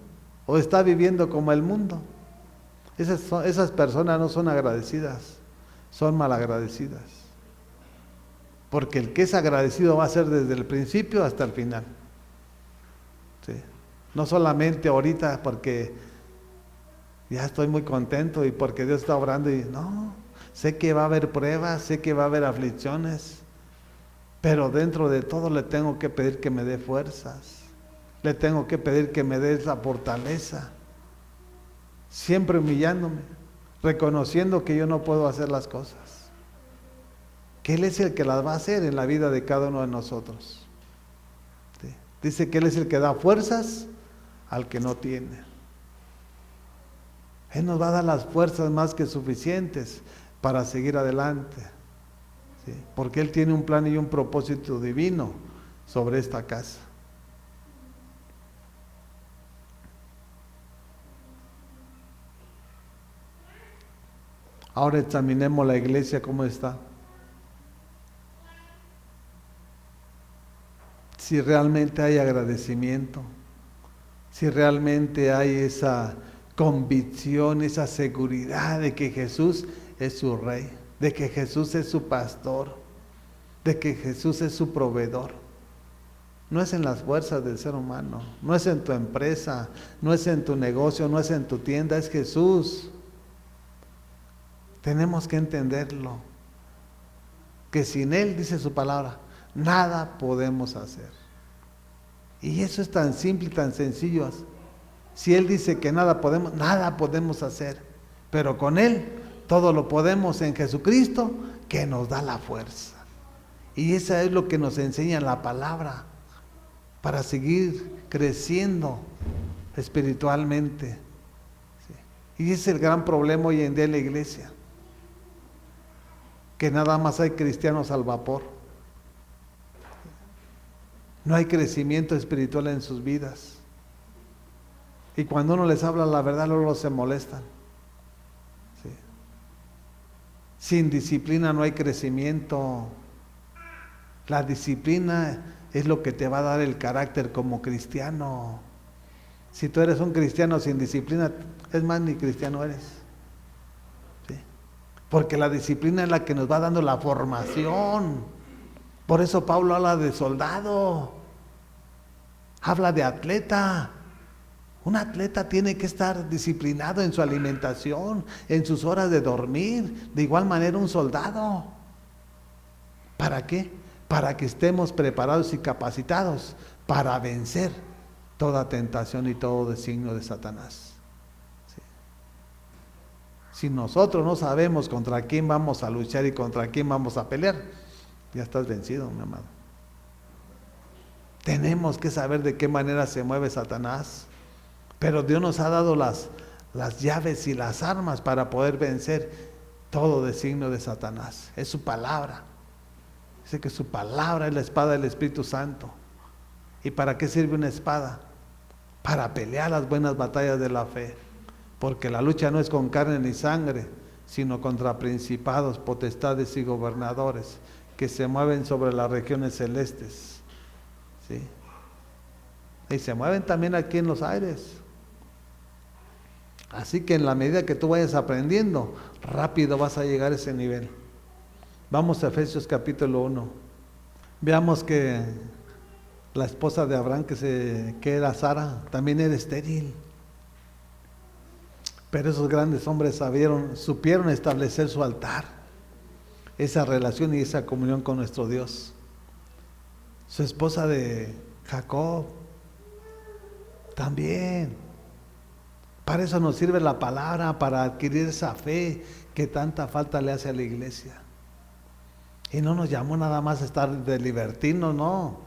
o está viviendo como el mundo. Esas personas no son agradecidas, son malagradecidas. Porque el que es agradecido va a ser desde el principio hasta el final. ¿Sí? No solamente ahorita porque ya estoy muy contento y porque Dios está obrando y no, sé que va a haber pruebas, sé que va a haber aflicciones, pero dentro de todo le tengo que pedir que me dé fuerzas, le tengo que pedir que me dé esa fortaleza, siempre humillándome, reconociendo que yo no puedo hacer las cosas, que Él es el que las va a hacer en la vida de cada uno de nosotros. ¿Sí? Dice que Él es el que da fuerzas al que no tiene. Él nos va a dar las fuerzas más que suficientes para seguir adelante. ¿Sí? Porque Él tiene un plan y un propósito divino sobre esta casa. Ahora examinemos la iglesia cómo está. Si realmente hay agradecimiento, si realmente hay esa convicción, esa seguridad de que Jesús es su Rey, de que Jesús es su pastor, de que Jesús es su proveedor. No es en las fuerzas del ser humano, no es en tu empresa, no es en tu negocio, no es en tu tienda, es Jesús. Tenemos que entenderlo, que sin Él, dice su palabra, nada podemos hacer. Y eso es tan simple y tan sencillo. Si Él dice que nada podemos hacer, pero con Él todo lo podemos en Jesucristo, que nos da la fuerza. Y eso es lo que nos enseña la palabra, para seguir creciendo espiritualmente. ¿Sí? Y ese es el gran problema hoy en día en la iglesia, que nada más hay cristianos al vapor. No hay crecimiento espiritual en sus vidas. Y cuando uno les habla la verdad, luego se molestan. ¿Sí? Sin disciplina no hay crecimiento. La disciplina es lo que te va a dar el carácter como cristiano. Si tú eres un cristiano sin disciplina, es más, ni cristiano eres. ¿Sí? Porque la disciplina es la que nos va dando la formación. Por eso Pablo habla de soldado, habla de atleta. Un atleta tiene que estar disciplinado en su alimentación, en sus horas de dormir. De igual manera un soldado. ¿Para qué? Para que estemos preparados y capacitados para vencer toda tentación y todo designio de Satanás. ¿Sí? Si nosotros no sabemos contra quién vamos a luchar y contra quién vamos a pelear, ya estás vencido, mi amado. Tenemos que saber de qué manera se mueve Satanás, pero Dios nos ha dado las llaves y las armas para poder vencer todo designio de Satanás. Es su palabra. Dice que su palabra es la espada del Espíritu Santo. ¿Y para qué sirve una espada? Para pelear las buenas batallas de la fe, porque la lucha no es con carne ni sangre, sino contra principados, potestades y gobernadores que se mueven sobre las regiones celestes. ¿Sí? Y se mueven también aquí en los aires. Así que en la medida que tú vayas aprendiendo, rápido vas a llegar a ese nivel. Vamos a Efesios capítulo 1. Veamos que la esposa de Abraham, que era Sara, también era estéril. Pero esos grandes hombres supieron establecer su altar, esa relación y esa comunión con nuestro Dios. Su esposa de Jacob también. Para eso nos sirve la palabra, para adquirir esa fe que tanta falta le hace a la iglesia. Y no nos llamó nada más a estar de libertinos, no.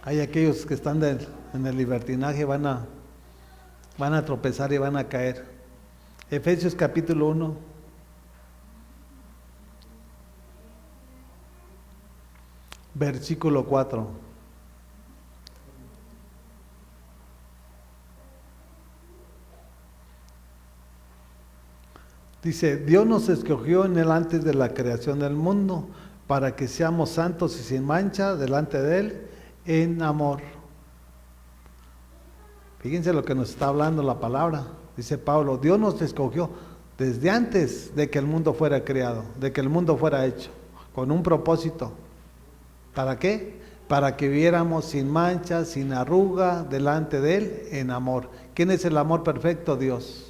Hay aquellos que están en el libertinaje, van a tropezar y van a caer. Efesios capítulo 1. versículo 4. Dice, Dios nos escogió en él antes de la creación del mundo, para que seamos santos y sin mancha delante de él en amor. Fíjense lo que nos está hablando la palabra. Dice Pablo, Dios nos escogió desde antes de que el mundo fuera creado, de que el mundo fuera hecho, con un propósito. ¿Para qué? Para que viviéramos sin mancha, sin arruga, delante de él en amor. ¿Quién es el amor perfecto? Dios.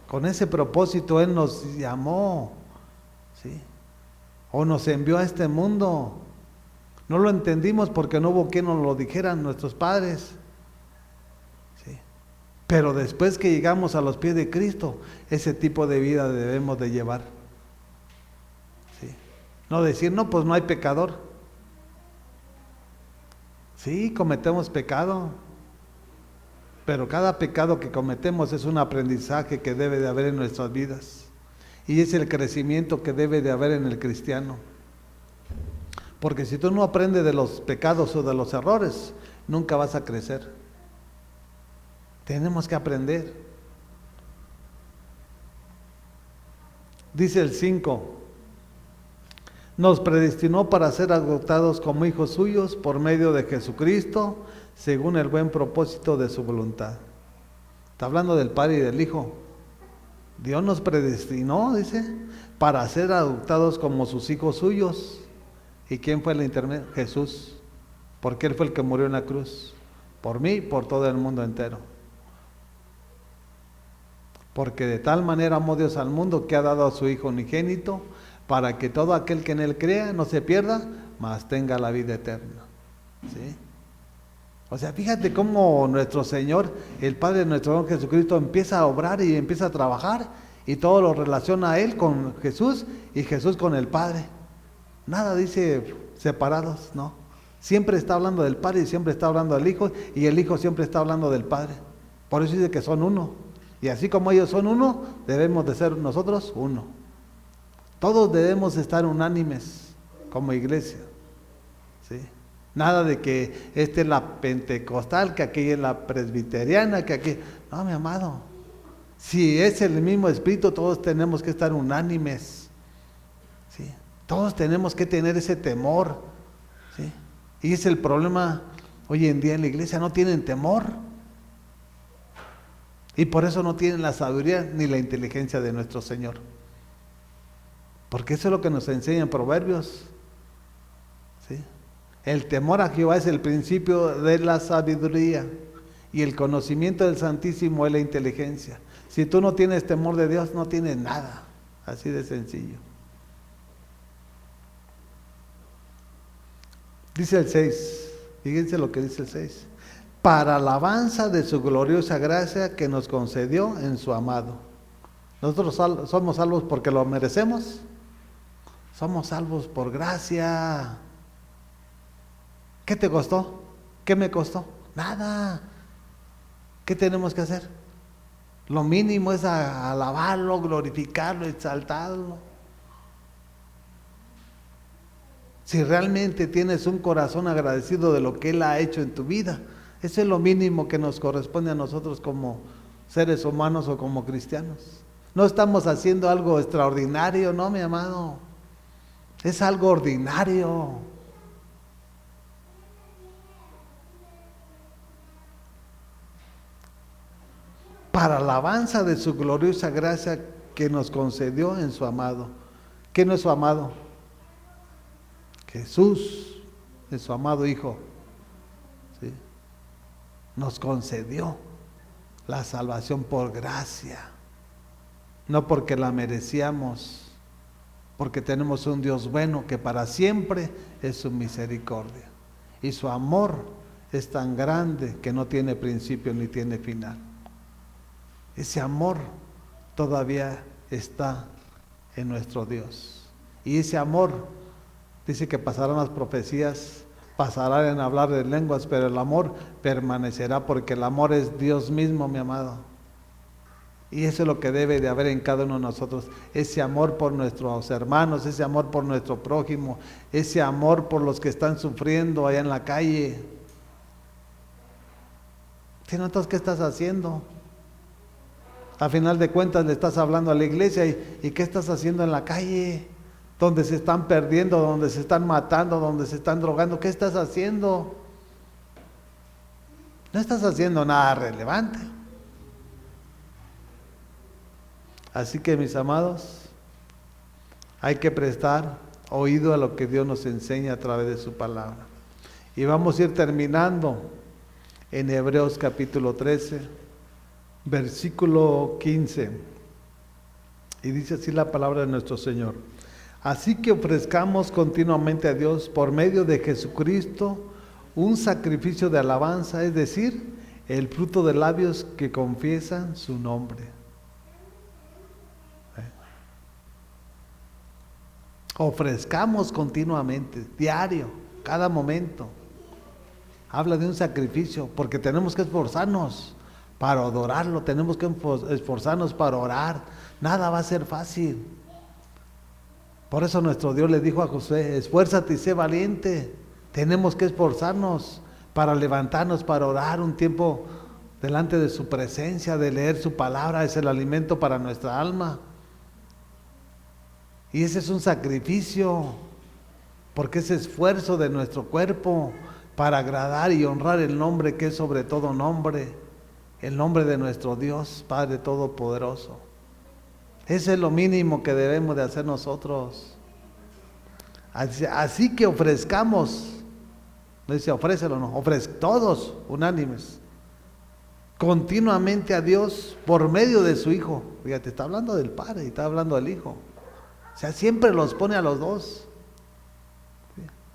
Con ese propósito Él nos llamó, ¿sí? O nos envió a este mundo. No lo entendimos porque no hubo quien nos lo dijeran nuestros padres, ¿sí? Pero después que llegamos a los pies de Cristo, ese tipo de vida debemos de llevar, ¿sí? No decir, no, pues no hay pecador. Sí, cometemos pecado. Pero cada pecado que cometemos es un aprendizaje que debe de haber en nuestras vidas. Y es el crecimiento que debe de haber en el cristiano. Porque si tú no aprendes de los pecados o de los errores, nunca vas a crecer. Tenemos que aprender. Dice el 5. Nos predestinó para ser adoptados como hijos suyos por medio de Jesucristo, según el buen propósito de su voluntad. Está hablando del Padre y del Hijo. Dios nos predestinó, dice, para ser adoptados como sus hijos suyos. ¿Y quién fue el intermedio? Jesús. Porque Él fue el que murió en la cruz. Por mí y por todo el mundo entero. Porque de tal manera amó Dios al mundo que ha dado a su Hijo unigénito, para que todo aquel que en Él crea no se pierda, mas tenga la vida eterna. ¿Sí? O sea, fíjate cómo nuestro Señor, el Padre de nuestro Señor Jesucristo, empieza a obrar y empieza a trabajar, y todo lo relaciona a Él con Jesús y Jesús con el Padre. Nada dice separados, no. Siempre está hablando del Padre y siempre está hablando del Hijo, y el Hijo siempre está hablando del Padre. Por eso dice que son uno. Y así como ellos son uno, debemos de ser nosotros uno. Todos debemos estar unánimes como iglesia, ¿sí? Nada de que esta es la pentecostal, que aquí es la presbiteriana, que aquí... No, mi amado. Si es el mismo espíritu, todos tenemos que estar unánimes, ¿sí? Todos tenemos que tener ese temor, ¿sí? Y es el problema hoy en día en la iglesia, no tienen temor. Y por eso no tienen la sabiduría ni la inteligencia de nuestro Señor. Porque eso es lo que nos enseña en Proverbios, ¿sí? El temor a Jehová es el principio de la sabiduría, y el conocimiento del Santísimo es la inteligencia. Si tú no tienes temor de Dios, no tienes nada. Así de sencillo. Dice el 6, fíjense lo que dice el 6. Para alabanza de su gloriosa gracia que nos concedió en su amado. ¿Nosotros somos salvos porque lo merecemos? Somos salvos por gracia. ¿Qué te costó? ¿Qué me costó? Nada. ¿Qué tenemos que hacer? Lo mínimo es alabarlo, glorificarlo, exaltarlo. Si realmente tienes un corazón agradecido de lo que Él ha hecho en tu vida, eso es lo mínimo que nos corresponde a nosotros como seres humanos o como cristianos. No estamos haciendo algo extraordinario, no, mi amado. Es algo ordinario. Para alabanza de su gloriosa gracia que nos concedió en su amado. ¿Quién es su amado? Jesús es su amado Hijo, ¿sí? Nos concedió la salvación por gracia, no porque la merecíamos, porque tenemos un Dios bueno que para siempre es su misericordia, y su amor es tan grande que no tiene principio ni tiene final. Ese amor todavía está en nuestro Dios, y ese amor dice que pasarán las profecías, pasarán en hablar de lenguas, pero el amor permanecerá, porque el amor es Dios mismo, mi amado. Y eso es lo que debe de haber en cada uno de nosotros, ese amor por nuestros hermanos, ese amor por nuestro prójimo, ese amor por los que están sufriendo allá en la calle. Si no, entonces, ¿qué estás haciendo? A final de cuentas le estás hablando a la iglesia y ¿qué estás haciendo en la calle? Donde se están perdiendo, donde se están matando, donde se están drogando, ¿qué estás haciendo? No estás haciendo nada relevante. Así que, mis amados, hay que prestar oído a lo que Dios nos enseña a través de su palabra. Y vamos a ir terminando en Hebreos capítulo 13, versículo 15. Y dice así la palabra de nuestro Señor. Así que ofrezcamos continuamente a Dios por medio de Jesucristo un sacrificio de alabanza, es decir, el fruto de labios que confiesan su nombre. Ofrezcamos continuamente, diario, cada momento. Habla de un sacrificio, porque tenemos que esforzarnos para adorarlo, tenemos que esforzarnos para orar. Nada va a ser fácil. Por eso nuestro Dios le dijo a Josué, esfuérzate y sé valiente. Tenemos que esforzarnos para levantarnos, para orar un tiempo delante de su presencia, de leer su palabra, es el alimento para nuestra alma. Y ese es un sacrificio, porque es esfuerzo de nuestro cuerpo para agradar y honrar el nombre que es sobre todo nombre, el nombre de nuestro Dios, Padre Todopoderoso. Ese es lo mínimo que debemos de hacer nosotros. Así que ofrezcamos, no dice ofrécelo, no, todos unánimes, continuamente a Dios por medio de su Hijo. Fíjate, está hablando del Padre y está hablando del Hijo. O sea, siempre los pone a los dos.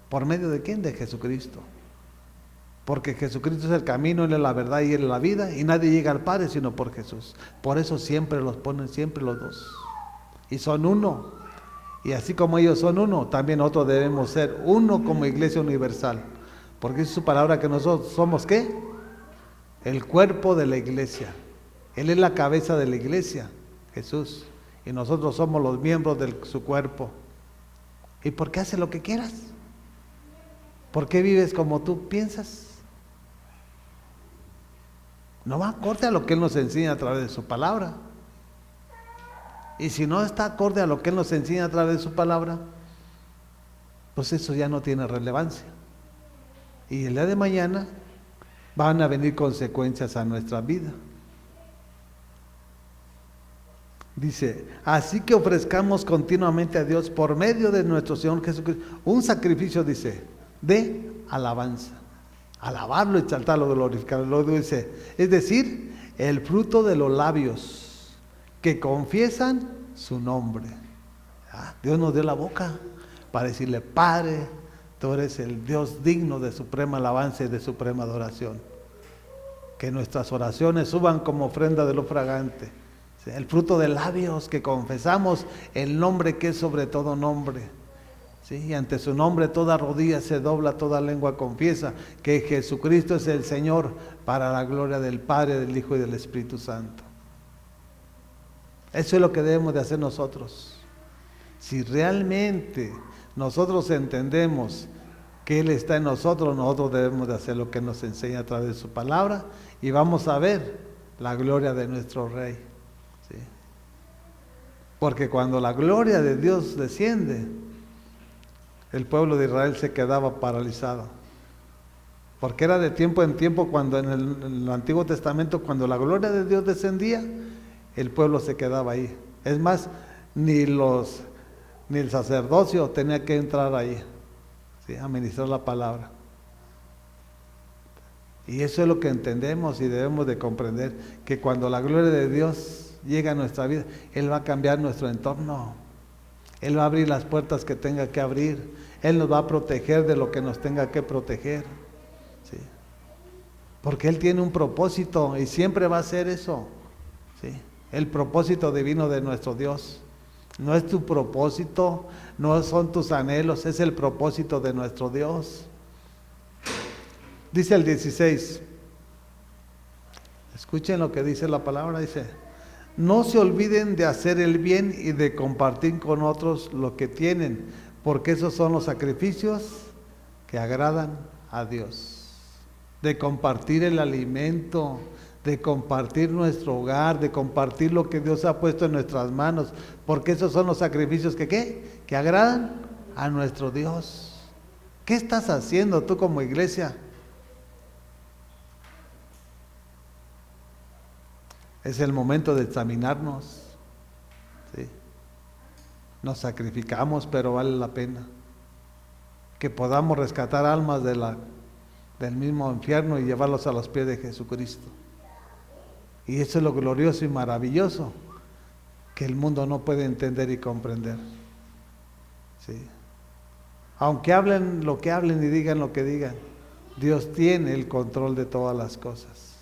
¿Por medio de quién? De Jesucristo. Porque Jesucristo es el camino, Él es la verdad y Él es la vida, y nadie llega al Padre sino por Jesús. Por eso siempre los ponen, siempre los dos. Y son uno. Y así como ellos son uno, también nosotros debemos ser uno como iglesia universal. Porque es su palabra que nosotros somos, ¿qué? El cuerpo de la iglesia. Él es la cabeza de la iglesia, Jesús. Y nosotros somos los miembros de su cuerpo. ¿Y por qué haces lo que quieras? ¿Por qué vives como tú piensas? No va acorde a lo que Él nos enseña a través de su palabra. Y si no está acorde a lo que Él nos enseña a través de su palabra, pues eso ya no tiene relevancia. Y el día de mañana van a venir consecuencias a nuestra vida. Dice, así que ofrezcamos continuamente a Dios por medio de nuestro Señor Jesucristo un sacrificio, dice, de alabanza. Alabarlo, exaltarlo, glorificarlo. Luego dice, es decir, el fruto de los labios que confiesan su nombre. Dios nos dio la boca para decirle, Padre, tú eres el Dios digno de suprema alabanza y de suprema adoración. Que nuestras oraciones suban como ofrenda de lo fragante. El fruto de labios que confesamos el nombre que es sobre todo nombre. ¿Sí? Y ante su nombre toda rodilla se dobla, toda lengua confiesa que Jesucristo es el Señor, para la gloria del Padre, del Hijo y del Espíritu Santo. Eso es lo que debemos de hacer nosotros. Si realmente nosotros entendemos que Él está en nosotros, nosotros debemos de hacer lo que nos enseña a través de su palabra, y vamos a ver la gloria de nuestro Rey. ¿Sí? Porque cuando la gloria de Dios desciende, el pueblo de Israel se quedaba paralizado. Porque era de tiempo en tiempo, cuando en el Antiguo Testamento, cuando la gloria de Dios descendía, el pueblo se quedaba ahí. Es más, ni el sacerdocio tenía que entrar ahí, ¿sí? A ministrar la palabra. Y eso es lo que entendemos y debemos de comprender, que cuando la gloria de Dios llega a nuestra vida, Él va a cambiar nuestro entorno. Él va a abrir las puertas que tenga que abrir. Él nos va a proteger de lo que nos tenga que proteger. ¿Sí? Porque Él tiene un propósito y siempre va a ser eso. ¿Sí? El propósito divino de nuestro Dios. No es tu propósito, no son tus anhelos, es el propósito de nuestro Dios. Dice el 16. Escuchen lo que dice la palabra, dice: No se olviden de hacer el bien y de compartir con otros lo que tienen, porque esos son los sacrificios que agradan a Dios. De compartir el alimento, de compartir nuestro hogar, de compartir lo que Dios ha puesto en nuestras manos, porque esos son los sacrificios que ¿qué? Que agradan a nuestro Dios. ¿Qué estás haciendo tú como iglesia? Es el momento de examinarnos. ¿Sí? Nos sacrificamos, pero vale la pena. Que podamos rescatar almas del mismo infierno y llevarlos a los pies de Jesucristo. Y eso es lo glorioso y maravilloso que el mundo no puede entender y comprender. ¿Sí? Aunque hablen lo que hablen y digan lo que digan, Dios tiene el control de todas las cosas.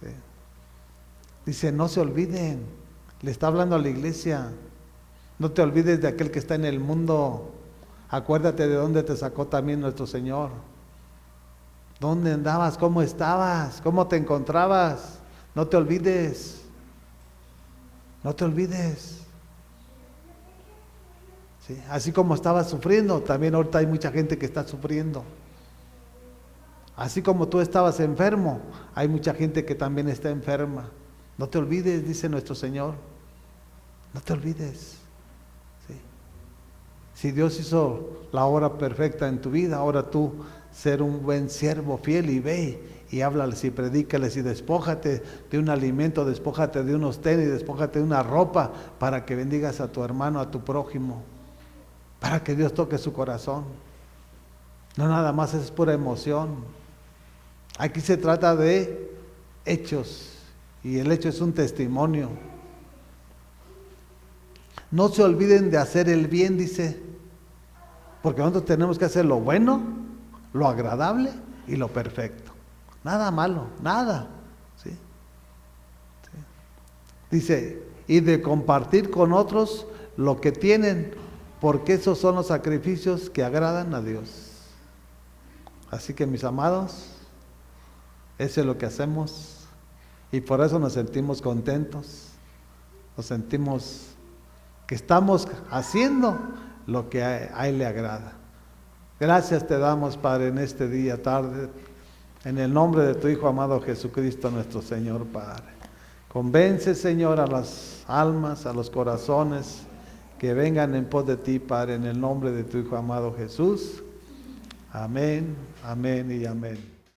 ¿Sí? Dice, no se olviden, le está hablando a la iglesia, no te olvides de aquel que está en el mundo, acuérdate de dónde te sacó también nuestro Señor, dónde andabas, cómo estabas, cómo te encontrabas, no te olvides, no te olvides. ¿Sí? Así como estabas sufriendo, también ahorita hay mucha gente que está sufriendo. Así como tú estabas enfermo, hay mucha gente que también está enferma. No te olvides, dice nuestro Señor. No te olvides. ¿Sí? Si Dios hizo la obra perfecta en tu vida, ahora tú ser un buen siervo fiel y ve y háblales y predícales y despójate de un alimento, despójate de unos tenis, despójate de una ropa para que bendigas a tu hermano, a tu prójimo, para que Dios toque su corazón. No nada más es pura emoción. Aquí se trata de hechos. Y el hecho es un testimonio. No se olviden de hacer el bien, dice, porque nosotros tenemos que hacer lo bueno, lo agradable y lo perfecto. Nada malo, nada. ¿Sí? ¿Sí? Dice, y de compartir con otros lo que tienen, porque esos son los sacrificios que agradan a Dios. Así que mis amados, eso es lo que hacemos. Y por eso nos sentimos contentos, nos sentimos que estamos haciendo lo que a Él le agrada. Gracias te damos, Padre, en este día, tarde, en el nombre de tu Hijo amado Jesucristo, nuestro Señor, Padre. Convence, Señor, a las almas, a los corazones que vengan en pos de ti, Padre, en el nombre de tu Hijo amado Jesús. Amén, amén y amén.